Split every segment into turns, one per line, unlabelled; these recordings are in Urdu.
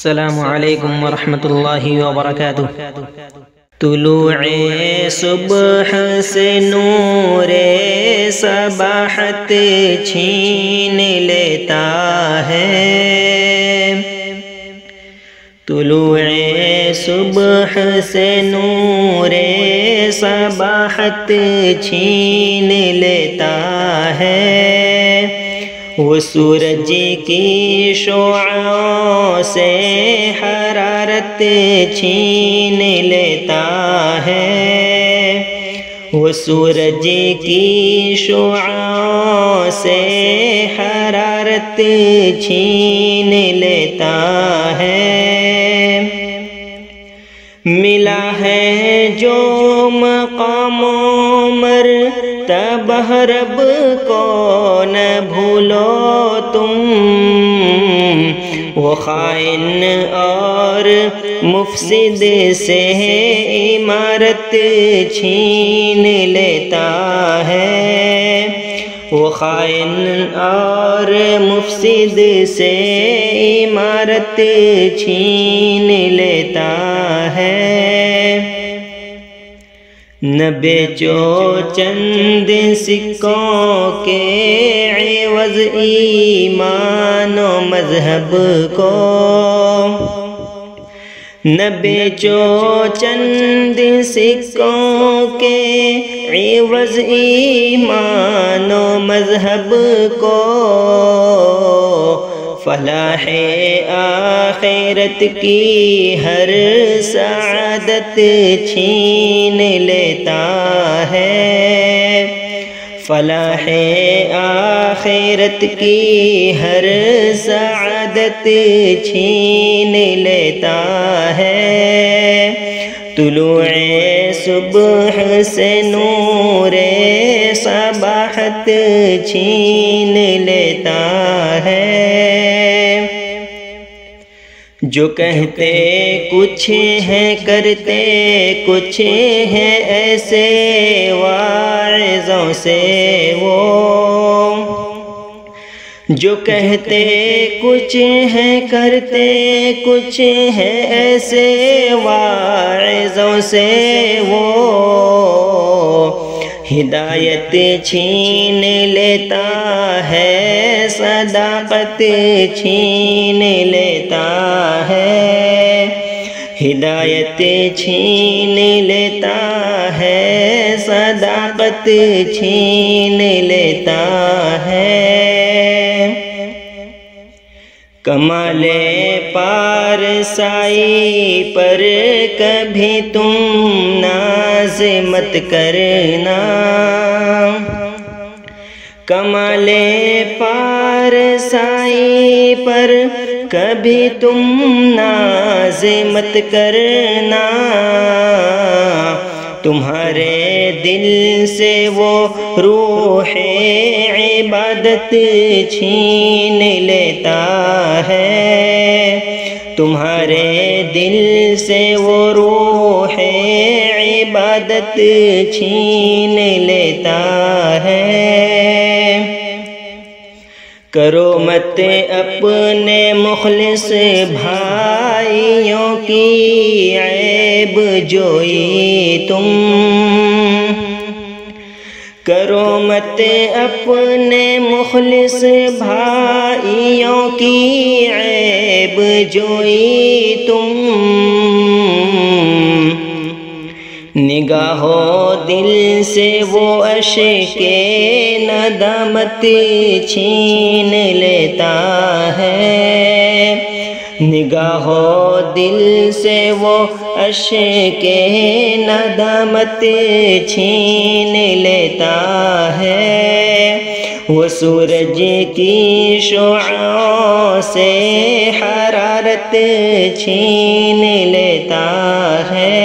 السلام علیکم ورحمۃ اللہ وبرکاتہ۔ طلوع صبح سے نور صباحت چھین لیتا ہے، طلوع صبح سے نور صباحت چھین لیتا ہے، وہ سورج کی شعاعوں سے حرارت چھین لیتا ہے، وہ سورج کی شعاعوں سے حرارت چھین لیتا ہے۔ ملا ہے جو مقام و مرتبہ رب کو نہ بھولو تم، وہ خائن اور مفسد سے عمارت چھین لیتا ہے، وہ خائن اور مفسد سے عمارت چھین لیتا ہے۔ نہ بیچو چند سکوں کے عوض ایمان و مذہب کو، نہ بیچو چند سکوں کے عوض ایمان و مذہب کو، فلاح آخرت کی ہر سعادت چھین لیتا ہے، فلاح آخرت کی ہر سعادت چھین لیتا ہے، طلوع صبح سے نور صباحت چھین لیتا ہے۔ جو کہتے کچھ ہیں کرتے کچھ ہیں ایسے واعظوں سے وہ، جو کہتے کچھ ہیں کرتے کچھ ہیں ایسے واعظوں سے وہ، ہدایت چھین لیتا ہے، صداقت چھین لیتا ہے، ہدایت چھین لیتا ہے، صداقت چھین لیتا ہے۔ کمال پارسائی پر کبھی تم ناز مت کرنا، کمال پارسائی پر کبھی تم ناز مت کرنا، تمہارے دل سے وہ روح عبادت چھین لیتا ہے، تمہارے دل سے وہ روح عبادت چھین لیتا ہے۔ کرو مت اپنے مخلص بھائیوں کی عیب جوئی تم، کرو مت اپنے مخلص بھائیوں کی عیب جوئی تم، نگاہو دل سے وہ اشک ندامت چھین لیتا ہے، نگاہو دل سے وہ اشک ندامت چھین لیتا ہے، وہ سورج کی شعاعوں سے حرارت چھین لیتا ہے۔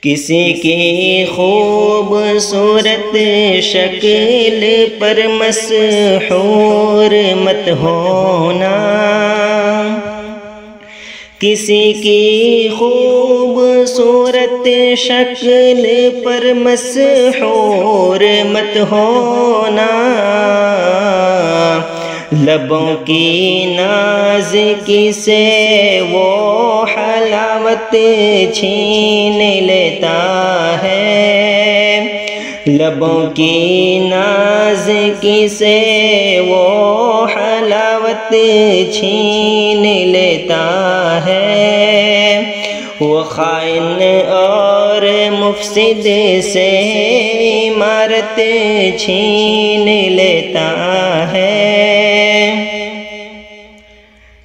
کسی کی خوبصورت شکل پر مسحور مت ہونا، کسی کی خوبصورت شکل پر مسحور مت ہونا، لبوں کی نازکی سے وہ حلاوت چھین لیتا ہے، لبوں کی نازکی سے وہ حلاوت چھین لیتا ہے، وہ خائن اور مفسد سے عمارت چھین لیتا ہے۔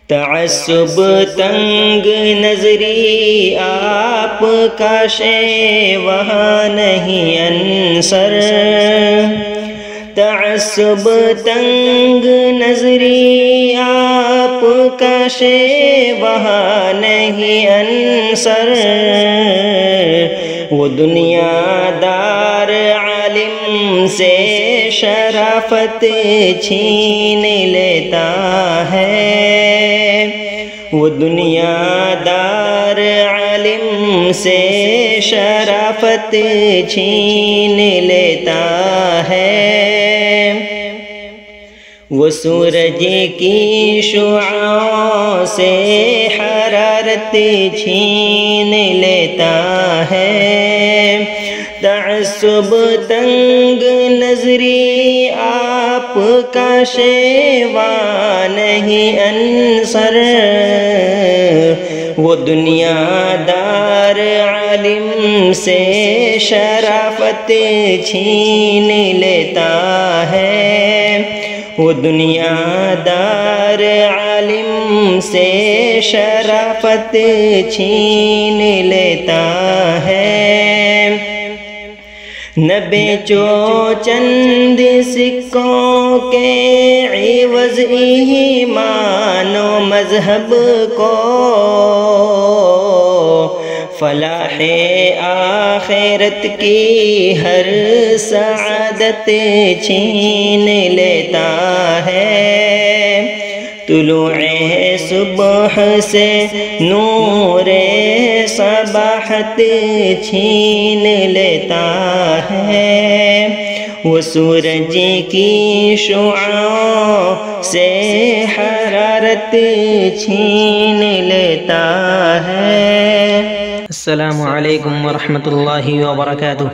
تعصب تنگ نظری آپ کا شے وہاں نہیں انصر، تعصب تنگ نظری آپ کا شے وہاں نہیں انصر، وہ دنیا دار عالم سے شرافت چھین لیتا ہے، وہ دنیا دار عالم سے شرافت چھین لیتا ہے، وہ سورج کی شعاعوں سے حرارت چھین لیتا ہے، تعصب تنگ نظری آپ کا شیوا نہیں انصر، وہ دنیا دار عالم سے شرافت چھین لیتا ہے، وہ دنیا دار عالم سے شرافت چھین لیتا ہے۔ نہ بیچو چند سکوں کے عوض ایمان و مذہب کو، فلاح آخرت کی ہر سعادت چھین لیتا ہے، طلوع صبح سے نور صباحت چھین لیتا ہے، وہ سورج کی شعاعوں سے حرارت چھین لیتا ہے۔
السلام علیکم ورحمۃ اللہ وبرکاتہ۔